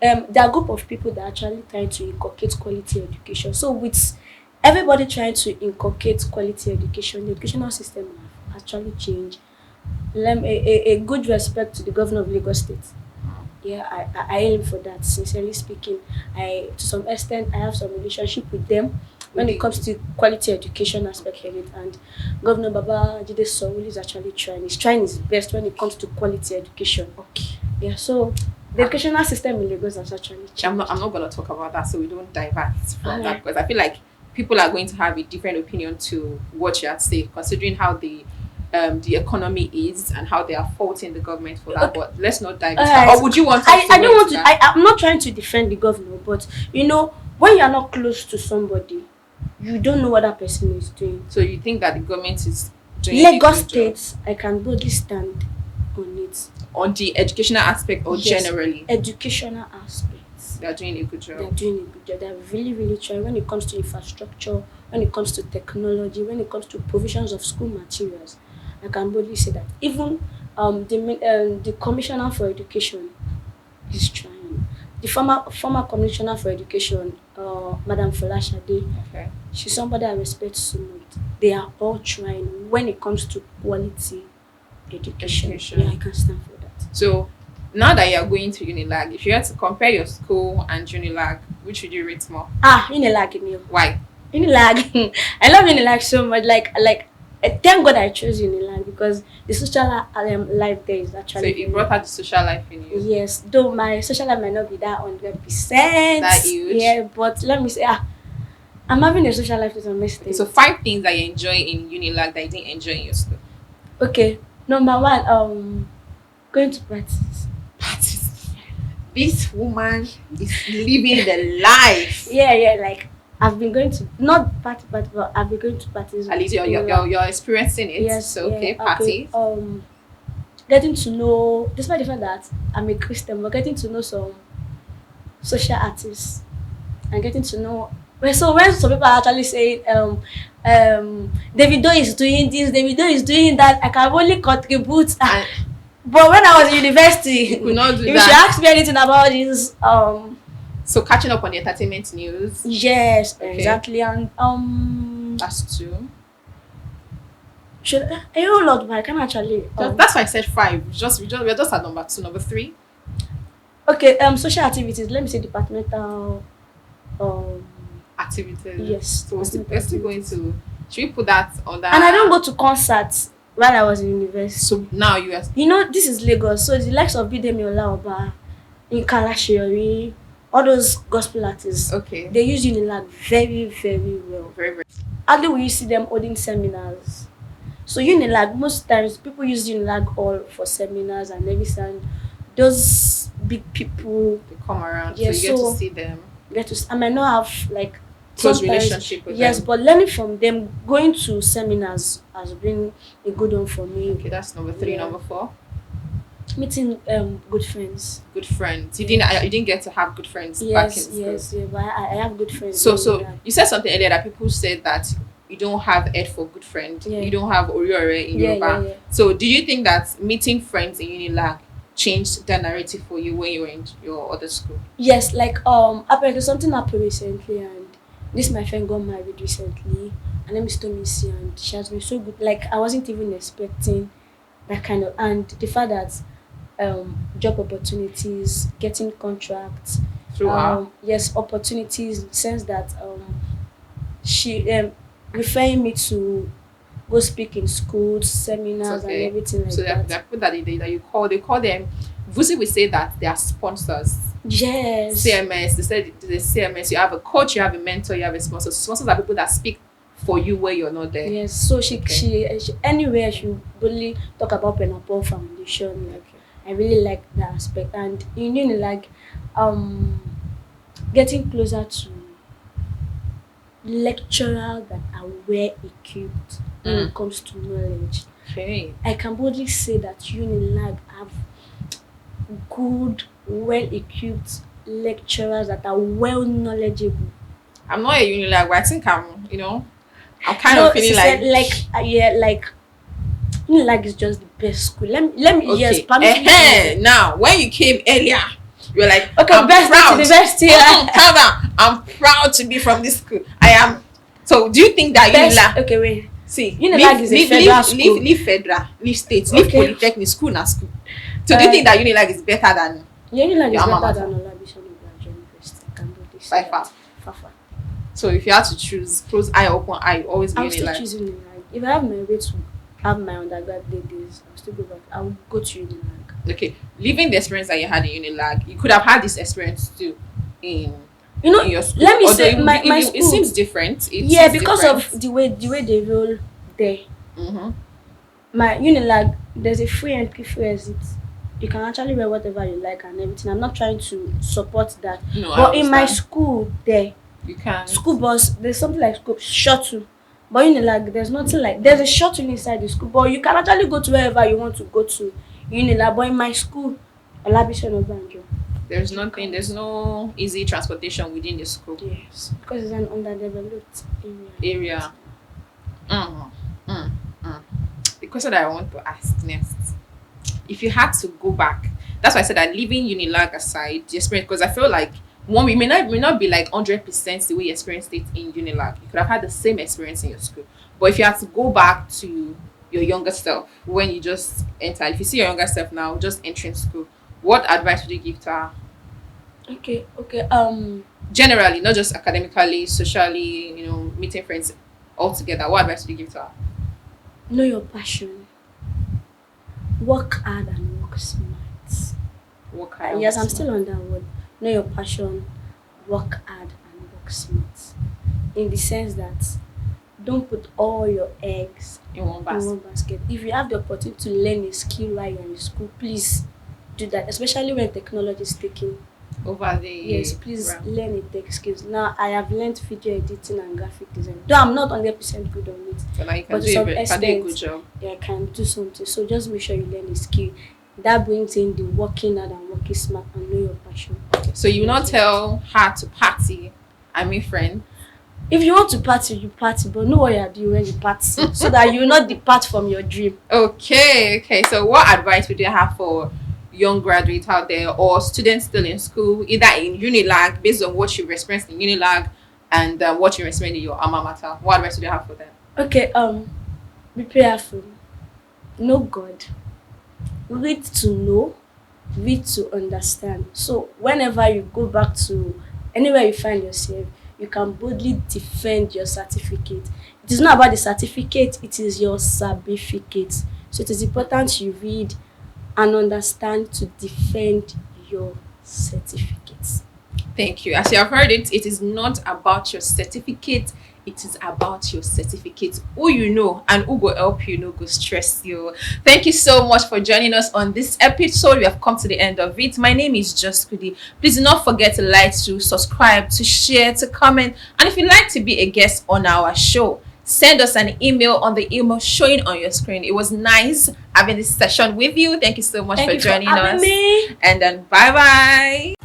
S2: there are a group of people that are actually trying to inculcate quality education. So with everybody trying to inculcate quality education, the educational system have actually changed. A good respect to the governor of Lagos State. Yeah, I aim for that. Sincerely speaking, to some extent I have some relationship with them when it comes to quality education aspect of it. And Governor Baba Jide Sowolu is actually trying. He's trying his best when it comes to quality education.
S1: Okay.
S2: Yeah, so the educational system in Lagos has actually changed.
S1: I'm not gonna talk about that, so we don't divert from that,
S2: Alright.
S1: because I feel like people are going to have a different opinion to what you have to say, considering how the economy is and how they are faulting the government for that.
S2: Okay.
S1: But let's not dive into that. Or would you want us to
S2: I
S1: go
S2: don't want
S1: into
S2: to.
S1: that?
S2: I'm not trying to defend the governor, but when you are not close to somebody, you don't know what that person is doing.
S1: So you think that the government is doing a
S2: Lagos
S1: good job
S2: State, I can boldly stand on it.
S1: on the educational aspect or
S2: Yes,
S1: generally?
S2: educational aspects.
S1: They are doing a good
S2: They're
S1: job.
S2: doing a good job. They're really, really trying when it comes to infrastructure, when it comes to technology, when it comes to provisions of school materials. I can boldly say that. Even the commissioner for education is trying. The former commissioner for education, Madam Folashade,
S1: Okay.
S2: she's somebody I respect so much. They are all trying when it comes to quality education.
S1: Education.
S2: Yeah, I can stand for that.
S1: So now that you are going to Unilag, if you had to compare your school and Unilag, which would you rate more?
S2: Unilag in you.
S1: Why?
S2: Unilag. I love Unilag so much. Thank God I chose Unilag because the social life there is
S1: So
S2: actually.
S1: it brought out the social life in you.
S2: Yes, though my social life might not be that 100%.
S1: That huge?
S2: Yeah, but let me say, I'm having a social life to some extent.
S1: So 5 things that you enjoy in Unilag that you didn't enjoy in your school.
S2: Okay, number one, going to practice.
S1: Parties. This woman is living the life.
S2: Yeah, like I've been going to not party, but I've been going to parties.
S1: At least you're experiencing it.
S2: Yes.
S1: So okay,
S2: yeah,
S1: parties.
S2: Getting to know, despite the fact that I'm a Christian, but getting to know some social artists and getting to know. So when some people are actually saying, Davido is doing this, Davido is doing that, I can only contribute. But when I was in university,
S1: You could not do
S2: if you
S1: that.
S2: should ask me anything about this,
S1: So catching up on the entertainment news.
S2: yes,
S1: Okay.
S2: exactly, and
S1: That's 2.
S2: should a whole lot, but I can actually.
S1: That's why I said 5. We're just at number 2. Number 3.
S2: Okay, social activities. Let me say departmental.
S1: Activities.
S2: Yes.
S1: So we're still going to. Should we put that on that?
S2: And I don't go to concerts while I was in university.
S1: So now you are.
S2: This is Lagos, so the likes of Bidemi Olaoba, Nkala Shiori, all those gospel artists,
S1: Okay.
S2: they use Unilag very, very well.
S1: Very, very.
S2: Hardly will you see them holding seminars. So Unilag, most times people use Unilag all for seminars and everything. Those big people
S1: They come around.
S2: Yeah,
S1: so you get
S2: so-
S1: to see them.
S2: I might not have like
S1: Close
S2: sometimes-
S1: relationship with
S2: yes,
S1: them.
S2: but learning from them, going to seminars has been a good one for me.
S1: Okay, that's number 3.
S2: Yeah.
S1: Number 4.
S2: Meeting good friends.
S1: Good friends. You didn't get to have good friends back in school.
S2: Yes, but I have good friends.
S1: So
S2: Yeah.
S1: you said something earlier that people said that you don't have ed for good friend.
S2: Yeah.
S1: You don't have Oriore in Yoruba.
S2: Yeah.
S1: So do you think that meeting friends in Unilag changed the narrative for you when you were in your other school?
S2: Yes, like apparently something happened recently, and this my friend got married recently. Her name is Tomisi, and she has been so good. Like I wasn't even expecting that kind of, and the fact that job opportunities, getting contracts,
S1: Through her?
S2: yes, opportunities in the sense that she referring me to go speak in schools, seminars,
S1: Okay.
S2: and everything like
S1: So there are
S2: that.
S1: people that you call, they call them, Vusi will say that they are sponsors.
S2: Yes.
S1: CMS, they said the CMS, you have a coach, you have a mentor, you have a sponsor. Sponsors are people that speak for you where you're not there.
S2: Yes. So she
S1: Okay.
S2: anywhere she really talk about Penapol Foundation. Like I really like that aspect, and like getting closer to lecturers that are well equipped when it comes to knowledge.
S1: Okay.
S2: I can boldly say that Unilag have good, well-equipped lecturers that are well knowledgeable.
S1: I'm not a Unilag, but I think I'm kind of feeling
S2: like Unilag is just the best school. Let me
S1: okay.
S2: yes, permit me.
S1: Now, when you came earlier, you were like,
S2: Okay,
S1: I'm
S2: best
S1: proud.
S2: university.
S1: Calm down. I'm proud to be from this school. I am. So, do you think that Unilag?
S2: Okay, wait.
S1: See,
S2: Unilag is a federal school.
S1: Leave federal, leave state, leave
S2: Okay.
S1: polytechnic, school na school. So, do you think that Unilag is better than
S2: Unilag is
S1: Your alma
S2: better
S1: mater.
S2: than Olabisi University. I can boldly say
S1: by
S2: that.
S1: far?
S2: Far.
S1: So, if you had to choose, close eye, open eye, always be
S2: I'll still
S1: Unilag.
S2: choose Unilag. If I have my way to have my undergraduate days, I'll still go back. I'll go to Unilag.
S1: Okay, leaving the experience that you had in Unilag, you could have had this experience too in
S2: You know,
S1: in your school?
S2: let me
S1: Although
S2: say my
S1: it
S2: school.
S1: seems different. It
S2: Yeah,
S1: seems
S2: because
S1: different.
S2: of the way they roll there.
S1: Mm-hmm.
S2: My Unilag, there's a free entry, free exit. You can actually wear whatever you like and everything. I'm not trying to support that.
S1: No, I
S2: But in my
S1: understand.
S2: school there,
S1: You can't.
S2: school bus, there's something like school shuttle. But Unilag, there's nothing like, there's a shuttle inside the school, but you can actually go to wherever you want to go to Unilag. But in my school, Olabisi Onabanjo,
S1: There's
S2: you
S1: nothing.
S2: can't.
S1: There's no easy transportation within the school
S2: Yes, because it's an underdeveloped area.
S1: area. Mm, mm, mm. The question that I want to ask next: if you had to go back, that's why I said that leaving Unilag aside, the experience, because I feel like one, we may not be like 100% the way you experienced it in Unilag. You could have had the same experience in your school, but if you had to go back to your younger self when you just entered, if you see your younger self now just entering school, what advice would you give to her?
S2: Okay, okay.
S1: Generally, not just academically, socially, meeting friends all together. What advice would you give to her?
S2: Know your passion. Work hard and work smart.
S1: Work hard and
S2: Yes,
S1: work
S2: I'm
S1: smart.
S2: still on that word. Know your passion, work hard and work smart. In the sense that don't put all your eggs
S1: In one
S2: in
S1: basket.
S2: one basket. If you have the opportunity to learn a skill while you're in school, please do that. Especially when technology is taking.
S1: Over
S2: Yes,
S1: the
S2: please
S1: realm.
S2: learn a tech skills. Now I have learned video editing and graphic design. Though I'm not 100% good on it,
S1: So now you can
S2: but to
S1: do
S2: some
S1: can do a good
S2: extent,
S1: job.
S2: yeah, I can do something. So just make sure you learn a skill. That brings in the working hard and working smart and know your passion.
S1: So you will not
S2: Yes.
S1: tell her to party. I mean, friend.
S2: If you want to party, you party, but know what you are doing when you party, so that you will not depart from your dream.
S1: Okay, okay. So what advice would you have for young graduates out there or students still in school, either in Unilag, based on what you've experienced in Unilag and what you've experienced in your alma mater? What advice would you have for them?
S2: Okay, be prayerful. Know God. Read to know, read to understand. So whenever you go back to anywhere you find yourself, you can boldly defend your certificate. It is not about the certificate, it is your certificate. So it is important you read and understand to defend your certificates.
S1: Thank you. As you have heard it, it is not about your certificate. It is about your certificate. Who you know and who go help you, no go stress you. Thank you so much for joining us on this episode. We have come to the end of it. My name is Just Kudi. Please do not forget to like, to subscribe, to share, to comment. And if you'd like to be a guest on our show, send us an email on the email showing on your screen. It was nice having this session with you. Thank you so much
S2: Thank
S1: for
S2: you for
S1: joining
S2: having
S1: us.
S2: me.
S1: And then bye bye.